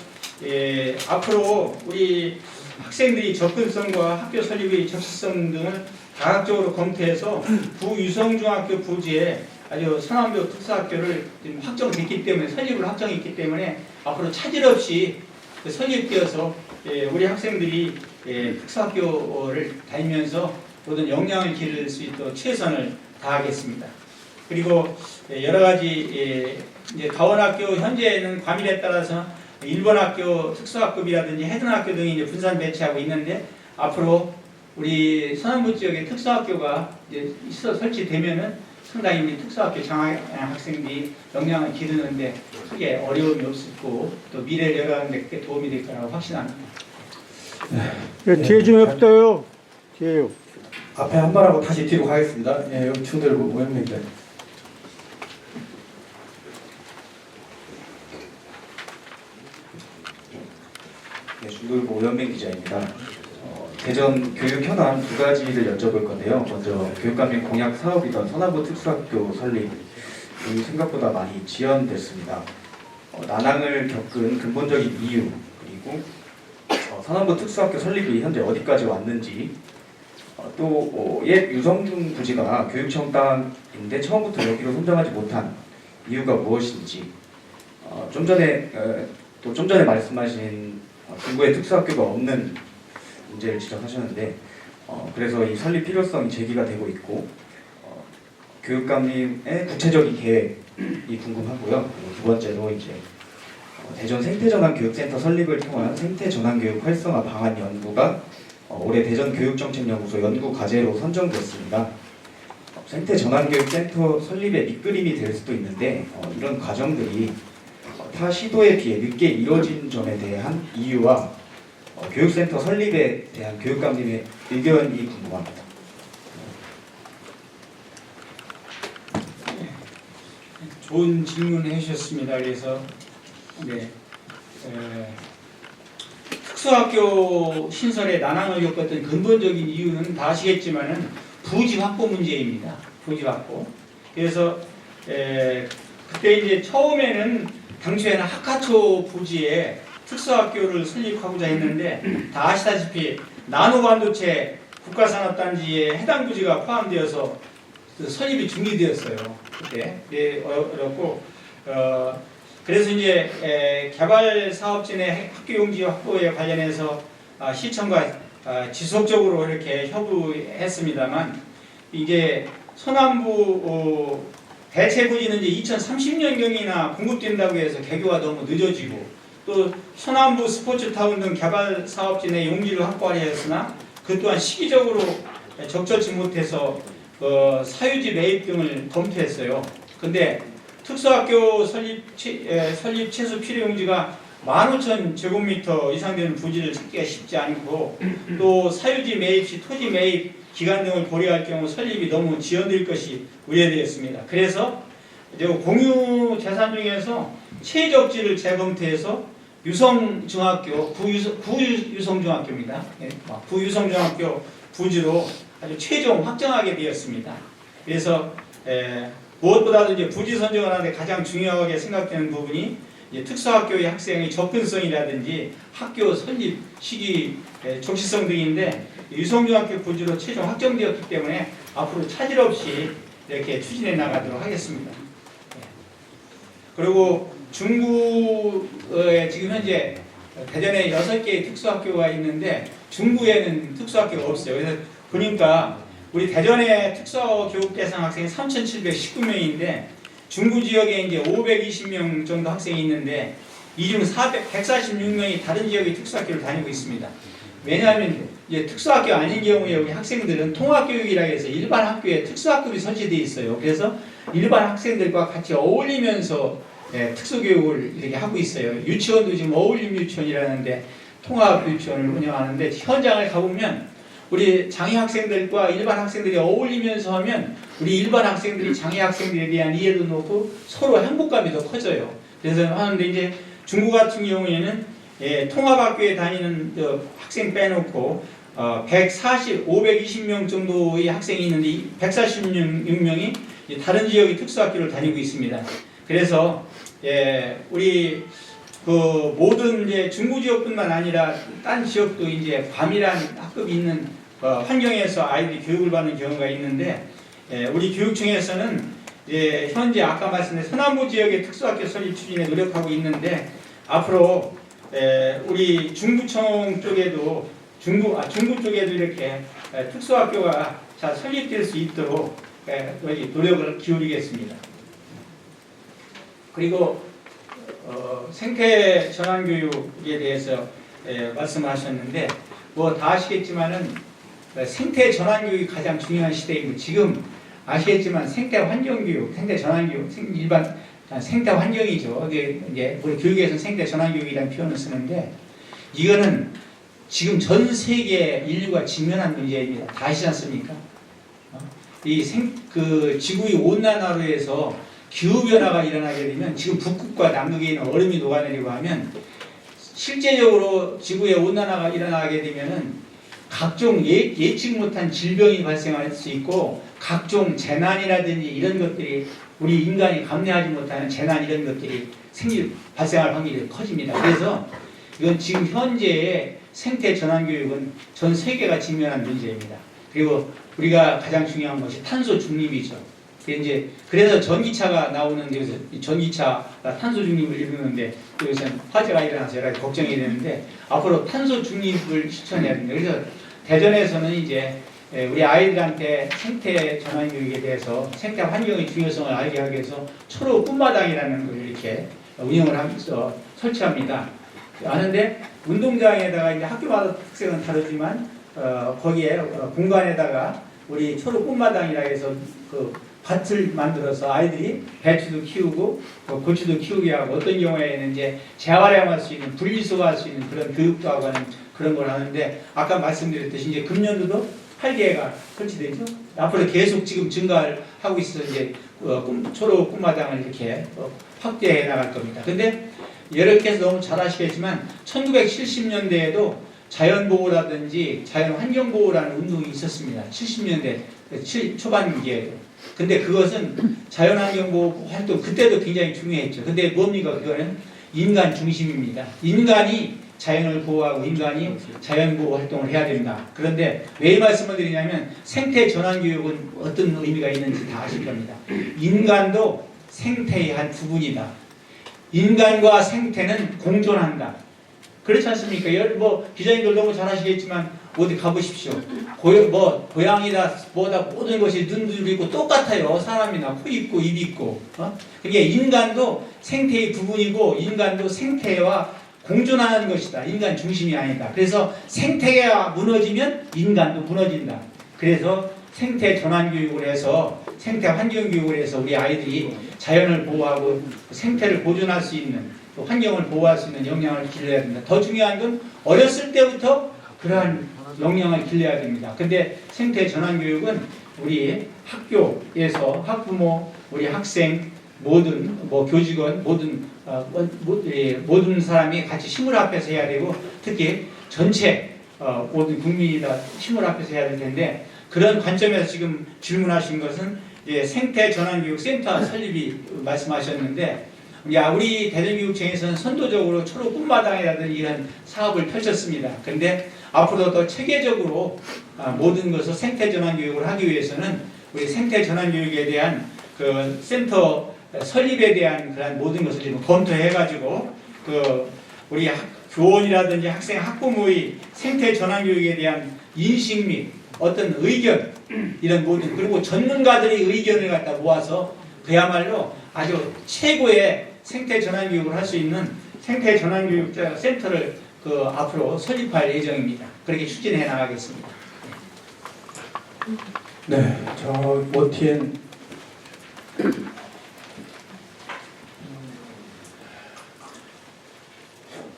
앞으로 우리 학생들이 접근성과 학교 설립의 적시성 등을 다각적으로 검토해서 구유성중학교 부지에 아주 서남부 특수학교를 지금 확정됐기 때문에 설립을 확정했기 때문에 앞으로 차질 없이 설립되어서 우리 학생들이 특수학교를 다니면서 모든 역량을 기를 수 있도록 최선을 다하겠습니다. 그리고 여러 가지 이제 가원학교 현재는 과밀에 따라서 일본 학교 특수학급이라든지 헤드학교 등이 이제 분산 배치하고 있는데 앞으로 우리 서남부 지역의 특수학교가 이제 설치되면은 상당히 우리 특수학교 장애 학생들이 역량을 기르는데 크게 어려움이 없고 또 미래를 열어가는 데 크게 도움이 될 거라고 확신합니다. 뒤에 좀 해보세요. 뒤에요. 앞에 한 말하고 다시 뒤로 가겠습니다. 여기 충들고 오현민들. 네, 중돌고 오현민 기자입니다. 대전 교육 현안 두 가지를 여쭤볼 건데요. 먼저 교육감님 공약 사업이던 서남부 특수학교 설립이 생각보다 많이 지연됐습니다. 난항을 겪은 근본적인 이유 그리고 서남부 특수학교 설립이 현재 어디까지 왔는지 또 옛 유성중 부지가 교육청 땅인데 처음부터 여기로 선정하지 못한 이유가 무엇인지 좀 전에 말씀하신 중구에 특수학교가 없는 문제를 지적하셨는데 그래서 이 설립 필요성이 제기가 되고 있고 교육감님의 구체적인 계획이 궁금하고요. 그리고 두 번째로 이제 대전 생태전환교육센터 설립을 통한 생태전환교육 활성화 방안 연구가 올해 대전교육정책연구소 연구 과제로 선정됐습니다. 생태전환교육센터 설립의 밑그림이 될 수도 있는데 이런 과정들이 타 시도에 비해 늦게 이뤄진 점에 대한 이유와 교육센터 설립에 대한 교육감님의 의견이 궁금합니다. 좋은 질문을 해주셨습니다. 그래서 특수학교 신설에 난항을 겪었던 근본적인 이유는 다 아시겠지만은 부지 확보 문제입니다. 부지 확보. 그래서 그때 이제 처음에는 당초에는 학과초 부지에 특수학교를 설립하고자 했는데 다 아시다시피 나노반도체 국가산업단지에 해당 부지가 포함되어서 그 설립이 중지되었어요. 그때 어렵고 그래서 이제 개발 사업진의 학교 용지 확보에 관련해서 시청과 지속적으로 이렇게 협의했습니다만 이게 서남부 대체 부지는 이제 2030년경이나 공급된다고 해서 개교가 너무 늦어지고 또 서남부 스포츠타운 등 개발 사업진의 용지를 확보하려 했으나 그 또한 시기적으로 적절치 못해서 사유지 매입 등을 검토했어요. 근데 특수학교 설립 최소 필요 용지가 15,000제곱미터 이상 되는 부지를 찾기가 쉽지 않고 또 사유지 매입 시 토지 매입 기간 등을 고려할 경우 설립이 너무 지연될 것이 우려되었습니다. 그래서 이제 공유 재산 중에서 최적지를 재검토해서 유성중학교, 구유성중학교입니다. 구유성중학교 부지로 아주 최종 확정하게 되었습니다. 그래서 무엇보다도 이제 부지 선정을 하는데 가장 중요하게 생각되는 부분이 이제 특수학교의 학생의 접근성이라든지 학교 설립 시기 적시성 등인데 유성중학교 부지로 최종 확정되었기 때문에 앞으로 차질 없이 이렇게 추진해 나가도록 하겠습니다. 그리고 중구에 지금 현재 대전에 6개의 특수학교가 있는데 중구에는 특수학교가 없어요. 그래서 보니까 우리 대전의 특수교육 대상 학생이 3,719명인데 중구 지역에 이제 520명 정도 학생이 있는데 이 중 146명이 다른 지역의 특수학교를 다니고 있습니다. 왜냐하면 이제 특수학교 아닌 경우에 우리 학생들은 통합교육이라 해서 일반 학교에 특수학급이 설치되어 있어요. 그래서 일반 학생들과 같이 어울리면서 특수교육을 이렇게 하고 있어요. 유치원도 지금 어울림 유치원이라는데 통합 유치원을 운영하는데 현장을 가보면 우리 장애 학생들과 일반 학생들이 어울리면서 하면 우리 일반 학생들이 장애 학생들에 대한 이해도 높고 서로 행복감이 더 커져요. 그래서 하는데 이제 중국 같은 경우에는 통합학교에 다니는 학생 빼놓고 520명 정도의 학생이 있는데 146명이 다른 지역의 특수학교를 다니고 있습니다. 그래서 우리 그 모든 이제 중구 지역뿐만 아니라 딴 지역도 이제 과밀한 학급이 있는 환경에서 아이들이 교육을 받는 경우가 있는데 우리 교육청에서는 현재 아까 말씀드린 서남부 지역의 특수학교 설립 추진에 노력하고 있는데 앞으로 우리 중구청 쪽에도 중구 쪽에도 이렇게 특수학교가 잘 설립될 수 있도록 노력을 기울이겠습니다. 그리고 생태 전환 교육에 대해서 말씀하셨는데 뭐 다 아시겠지만은 생태 전환 교육이 가장 중요한 시대이고 지금 아시겠지만 생태 환경 교육, 생태 전환 교육, 일반 생태 환경이죠. 이제 우리 교육에서 생태 전환 교육이라는 표현을 쓰는데 이거는 지금 전 세계 인류가 직면한 문제입니다. 다 아시지 않습니까? 그 지구의 온난화로 해서 기후 변화가 일어나게 되면 지금 북극과 남극에 있는 얼음이 녹아내리고 하면 실제적으로 지구의 온난화가 일어나게 되면은 각종 예측 못한 질병이 발생할 수 있고 각종 재난이라든지 이런 것들이 우리 인간이 감내하지 못하는 재난 이런 것들이 발생할 확률이 커집니다. 그래서 이건 지금 현재의 생태 전환 교육은 전 세계가 직면한 문제입니다. 그리고 우리가 가장 중요한 것이 탄소 중립이죠. 그래서 전기차가 나오는 데서 전기차가 탄소 중립을 이루는데 여기서 화재가 일어나서 여러 가지 걱정이 되는데 앞으로 탄소 중립을 실천해야 됩니다. 그래서 대전에서는 이제 우리 아이들한테 생태 전환 교육에 대해서 생태 환경의 중요성을 알게 하기 위해서 초로 꿈마당이라는 걸 이렇게 운영을 하면서 설치합니다. 아는데 운동장에다가 이제 학교마다 특색은 다르지만 거기에 공간에다가 우리 초로 꿈마당이라 해서 그 밭을 만들어서 아이들이 배추도 키우고 고추도 키우게 하고 어떤 경우에는 이제 재활용할 수 있는 분리수거할 수 있는 그런 교육도 하고 하는 그런 걸 하는데 아까 말씀드렸듯이 이제 금년도도 8개가 설치되죠. 앞으로 계속 지금 증가를 하고 있어서 이제 초로 꿈마당을 이렇게 확대해 나갈 겁니다. 근데 여러분께서 너무 잘 아시겠지만 1970년대에도 자연보호라든지 자연환경보호라는 운동이 있었습니다. 70년대 초반기에도. 근데 그것은 자연환경보호 활동 그때도 굉장히 중요했죠. 근데 뭡니까? 그거는 인간 중심입니다. 인간이 자연을 보호하고 인간이 자연보호 활동을 해야 된다. 그런데 왜 이 말씀을 드리냐면 생태 전환 교육은 어떤 의미가 있는지 다 아실 겁니다. 인간도 생태의 한 부분이다. 인간과 생태는 공존한다. 그렇지 않습니까? 뭐 기자님들 너무 잘 아시겠지만 어디 가보십시오. 고양이다 뭐다 모든 것이 눈도 있고 똑같아요. 사람이나 코 있고 입 있고. 그게 인간도 생태의 부분이고 인간도 생태와 공존하는 것이다. 인간 중심이 아니다. 그래서 생태가 무너지면 인간도 무너진다. 그래서 생태 전환 교육을 해서 생태 환경 교육을 해서 우리 아이들이 자연을 보호하고 생태를 보존할 수 있는 또 환경을 보호할 수 있는 역량을 길러야 됩니다. 더 중요한 건 어렸을 때부터 그러한 역량을 길러야 됩니다. 근데 생태 전환 교육은 우리 학교에서 학부모, 우리 학생, 모든 교직원, 모든 사람이 같이 힘을 합해서 해야 되고 특히 전체 모든 국민이 다 힘을 합해서 해야 될 텐데 그런 관점에서 지금 질문하신 것은 생태 전환 교육 센터 설립이 말씀하셨는데 우리 대전교육청에서는 선도적으로 초로 꿈마당이라든지 이런 사업을 펼쳤습니다. 그런데 앞으로 더 체계적으로 모든 것을 생태 전환 교육을 하기 위해서는 우리 생태 전환 교육에 대한 그 센터 설립에 대한 그런 모든 것을 지금 검토해가지고 우리 교원이라든지 학생 학부모의 생태 전환 교육에 대한 인식 및 어떤 의견 이런 모든 그리고 전문가들의 의견을 갖다 모아서 그야말로 아주 최고의 생태 전환 교육을 할 수 있는 생태 전환 교육 센터를 앞으로 설립할 예정입니다. 그렇게 추진해 나가겠습니다. 네, 저 OTN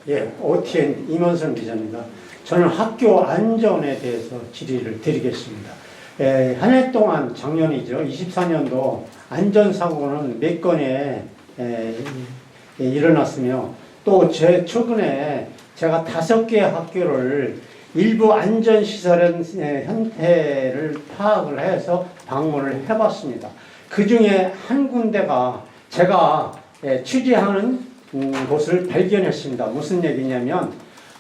예, OTN 임원선 기자입니다. 저는 학교 안전에 대해서 질의를 드리겠습니다. 한 해 동안 작년이죠. 24년도 안전사고는 몇 건에 일어났으며 또 최근에 제가 5개의 학교를 일부 안전시설의 형태를 파악을 해서 방문을 해봤습니다. 그 중에 한 군데가 제가 취재하는 곳을 발견했습니다. 무슨 얘기냐면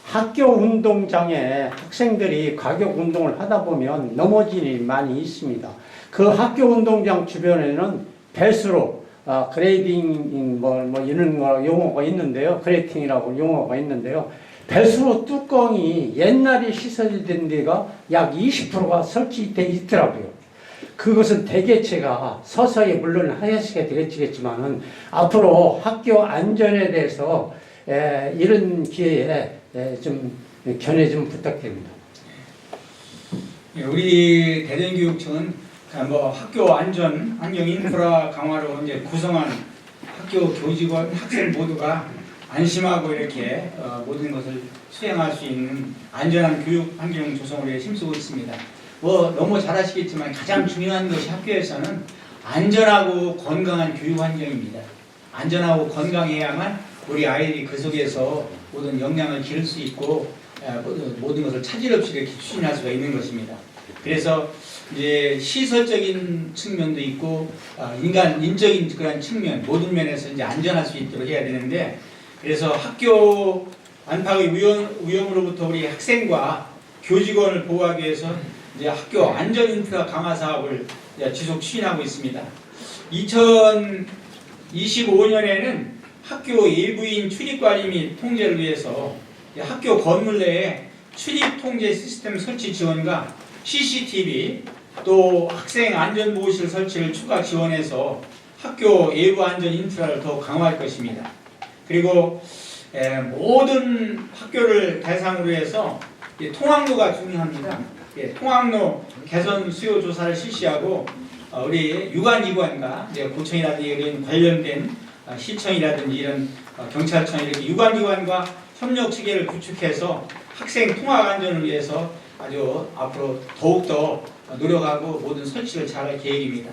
학교 운동장에 학생들이 가격 운동을 하다 보면 넘어지는 일이 많이 있습니다. 그 학교 운동장 주변에는 배수로 그레이딩 이런 거 용어가 있는데요. 그레이팅이라고 용어가 있는데요. 배수로 뚜껑이 옛날에 시설된 데가 약 20%가 설치되어 있더라고요. 그것은 대개체가 서서히 물론 하시게 되겠지만은 앞으로 학교 안전에 대해서 이런 기회에 좀 견해 좀 부탁드립니다. 우리 대전교육청은 학교 안전 환경 인프라 강화로 이제 구성한 학교 교직원 학생 모두가 안심하고 이렇게 모든 것을 수행할 수 있는 안전한 교육 환경 조성을 위해 힘쓰고 있습니다. 너무 잘 아시겠지만 가장 중요한 것이 학교에서는 안전하고 건강한 교육 환경입니다. 안전하고 건강해야만 우리 아이들이 그 속에서 모든 역량을 기를 수 있고 모든 것을 차질 없이 이렇게 추진할 수가 있는 것입니다. 그래서 이제 시설적인 측면도 있고 인적인 그런 측면 모든 면에서 이제 안전할 수 있도록 해야 되는데 그래서 학교 안팎의 위험으로부터 우리 학생과 교직원을 보호하기 위해서 이제 학교 안전 인프라 강화 사업을 지속 추진하고 있습니다. 2025년에는 학교 예부인 출입 관리 및 통제를 위해서 학교 건물 내에 출입 통제 시스템 설치 지원과 CCTV 또 학생 안전보호실 설치를 추가 지원해서 학교 예부 안전 인프라를 더 강화할 것입니다. 그리고 모든 학교를 대상으로 해서 통학로가 중요합니다. 통학로 개선 수요 조사를 실시하고 우리 유관기관과 구청이라든지 이런 관련된 시청이라든지 이런 경찰청 이렇게 유관기관과 협력 체계를 구축해서 학생 통학 안전을 위해서 아주 앞으로 더욱더 노력하고 모든 설치를 잘할 계획입니다.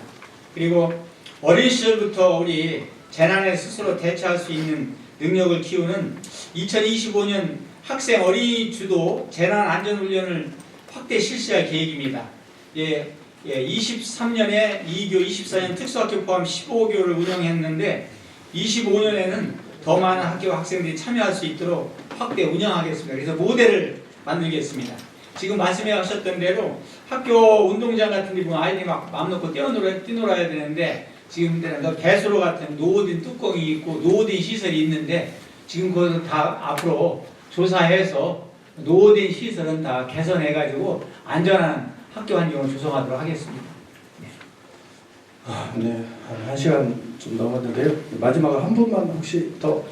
그리고 어린 시절부터 우리 재난에 스스로 대처할 수 있는 능력을 키우는 2025년 학생 어린이 주도 재난 안전 훈련을 확대 실시할 계획입니다. 23년에 2교, 24년 특수학교 포함 15교를 운영했는데 25년에는 더 많은 학교 학생들이 참여할 수 있도록 확대 운영하겠습니다. 그래서 모델을 만들겠습니다. 지금 말씀하셨던 대로 학교 운동장 같은 데 보면 아이들이 막 마음 놓고 뛰놀아야 되는데 지금 배수로 같은 노후된 뚜껑이 있고 노후된 시설이 있는데 지금 그것을 다 앞으로 조사해서 노후된 시설은 다 개선해가지고 안전한 학교 환경을 조성하도록 하겠습니다. 네, 1시간 좀 넘었는데요. 마지막으로 한 분만 혹시 더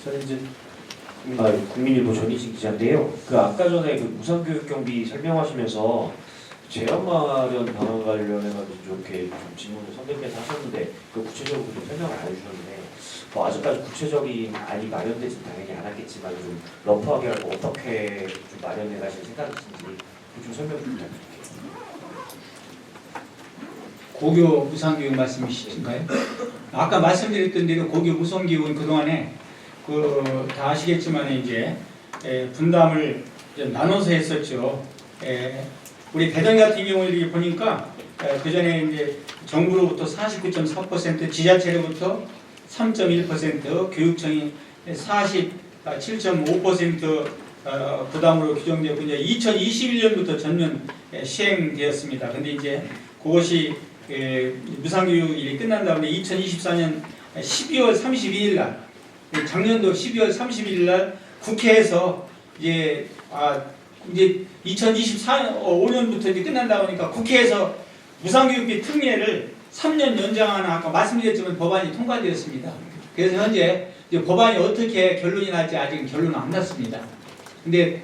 전인진 국민일보 전희진 기자인데요. 아까 전에 무상교육 경비 설명하시면서 재원 마련 방안 관련해가지고 이렇게 좀 질문을 선배님께서 하셨는데 구체적으로 좀 설명을 안 해주셨는데 아직까지 구체적인 안이 마련되지는 당연히 않았겠지만 좀 러프하게라도 어떻게 좀 마련해 가실 생각이신지 좀 설명 좀 부탁드릴게요. 고교 무상교육 말씀이신가요? 아까 말씀드렸던 대로 고교 무상교육은 그동안에 다 아시겠지만 이제 분담을 나눠서 했었죠. 우리 대전 같은 경우에 보니까 그 전에 이제 정부로부터 49.4%, 지자체로부터 3.1%, 교육청이 47.5% 부담으로 규정되고 이제 2021년부터 전면 시행되었습니다. 근데 이제 그것이 무상교육이 끝난 다음에 2024년 12월 31일 날 작년도 12월 31일 날 국회에서 이제 이제 2024년부터 이제 끝난다 보니까 국회에서 무상교육비 특례를 3년 연장하는 아까 말씀드렸지만 법안이 통과되었습니다. 그래서 현재 이제 법안이 어떻게 결론이 날지 아직 결론은 안 났습니다. 근데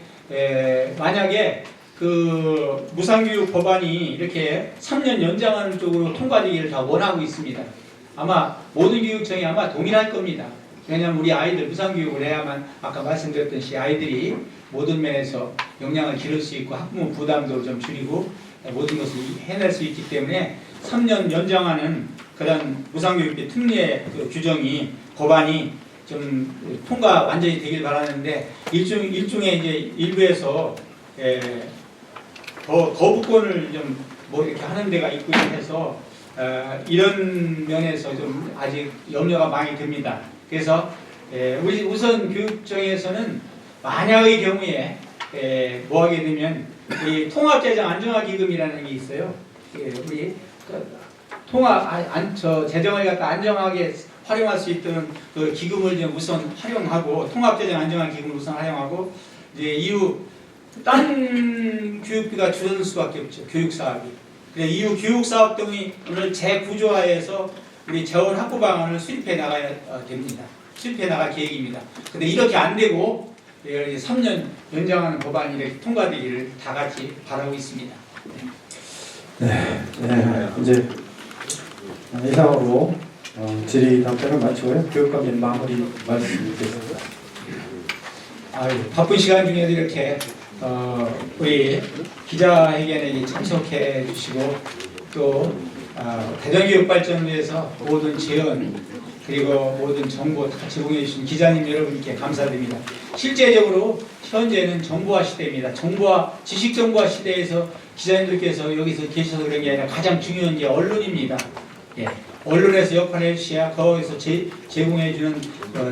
만약에 그 무상교육 법안이 이렇게 3년 연장하는 쪽으로 통과되기를 다 원하고 있습니다. 아마 모든 교육청이 아마 동일할 겁니다. 왜냐하면 우리 아이들 무상교육을 해야만 아까 말씀드렸듯이 아이들이 모든 면에서 역량을 기를 수 있고 학부모 부담도 좀 줄이고 모든 것을 해낼 수 있기 때문에 3년 연장하는 그런 무상교육비 특례 그 규정이 법안이 좀 통과 완전히 되길 바라는데 일종의 이제 일부에서 거부권을 좀 뭐 이렇게 하는 데가 있고 해서 이런 면에서 좀 아직 염려가 많이 듭니다. 그래서 우리 우선 교육청에서는 만약의 경우에 뭐 하게 되면 이 통합재정 안정화기금이라는 게 있어요. 우리 재정을 갖다 안정하게 활용할 수 있도록 그 기금을 좀 우선 활용하고 통합재정 안정화기금을 우선 활용하고 이제 이후 딴 교육비가 줄어들 수밖에 없죠. 교육사업이. 그래 이후 교육사업 등이 오늘 재구조화해서 우리 재원 확보 방안을 수립해 나가야 됩니다. 수립해 나갈 계획입니다. 근데 이렇게 안 되고 3년 연장하는 법안이 이렇게 통과되기를 다 같이 바라고 있습니다. 네, 이제 이상으로 질의 답변을 마치고요. 교육감님 마무리 말씀 드리겠습니다. 바쁜 시간 중에도 이렇게 우리 기자회견에 참석해 주시고 또 대전교육발전을 위해서 모든 지원 그리고 모든 정보 다 제공해 주신 기자님 여러분께 감사드립니다. 실제적으로 현재는 정보화 시대입니다. 지식 정보화 시대에서 기자님들께서 여기서 계셔서 그런 게 아니라 가장 중요한 게 언론입니다. 언론에서 역할을 해주셔야 거기서 제공해 주는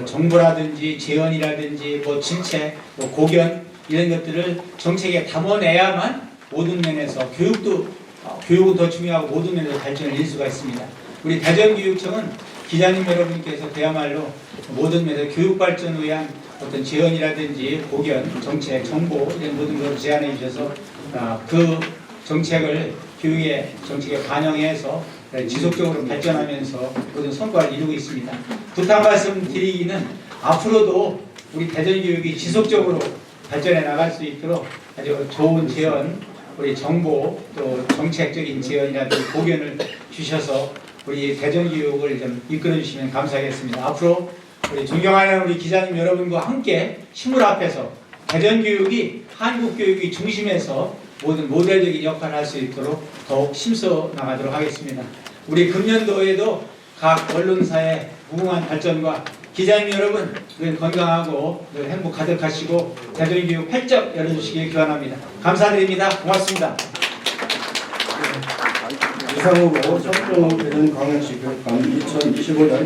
정보라든지 재원이라든지 뭐 진책, 뭐 고견 이런 것들을 정책에 담아내야만 모든 면에서 교육은 더 중요하고 모든 면에서 발전을 이룰 수가 있습니다. 우리 대전교육청은 기자님 여러분께서 그야말로 모든 면에서 교육 발전을 위한 어떤 재원이라든지 고견, 정책, 정보 이런 모든 것을 제안해 주셔서 그 정책을 교육의 정책에 반영해서 지속적으로 발전하면서 모든 성과를 이루고 있습니다. 부탁 말씀 드리기는 앞으로도 우리 대전교육이 지속적으로 발전해 나갈 수 있도록 아주 좋은 재원, 우리 정보 또 정책적인 재원이라든지 고견을 주셔서 우리 대전교육을 좀 이끌어 주시면 감사하겠습니다. 앞으로 우리 존경하는 우리 기자님 여러분과 함께 시물 앞에서 대전교육이 한국교육이 중심에서 모든 모델적인 역할을 할 수 있도록 더욱 힘써 나가도록 하겠습니다. 우리 금년도에도 각 언론사의 무궁한 발전과 기자님 여러분 늘 건강하고 늘 행복 가득하시고 대전교육 활짝 열어주시길 기원합니다. 감사드립니다. 고맙습니다. 이상으로 석조 대전광역시 교육감 2025년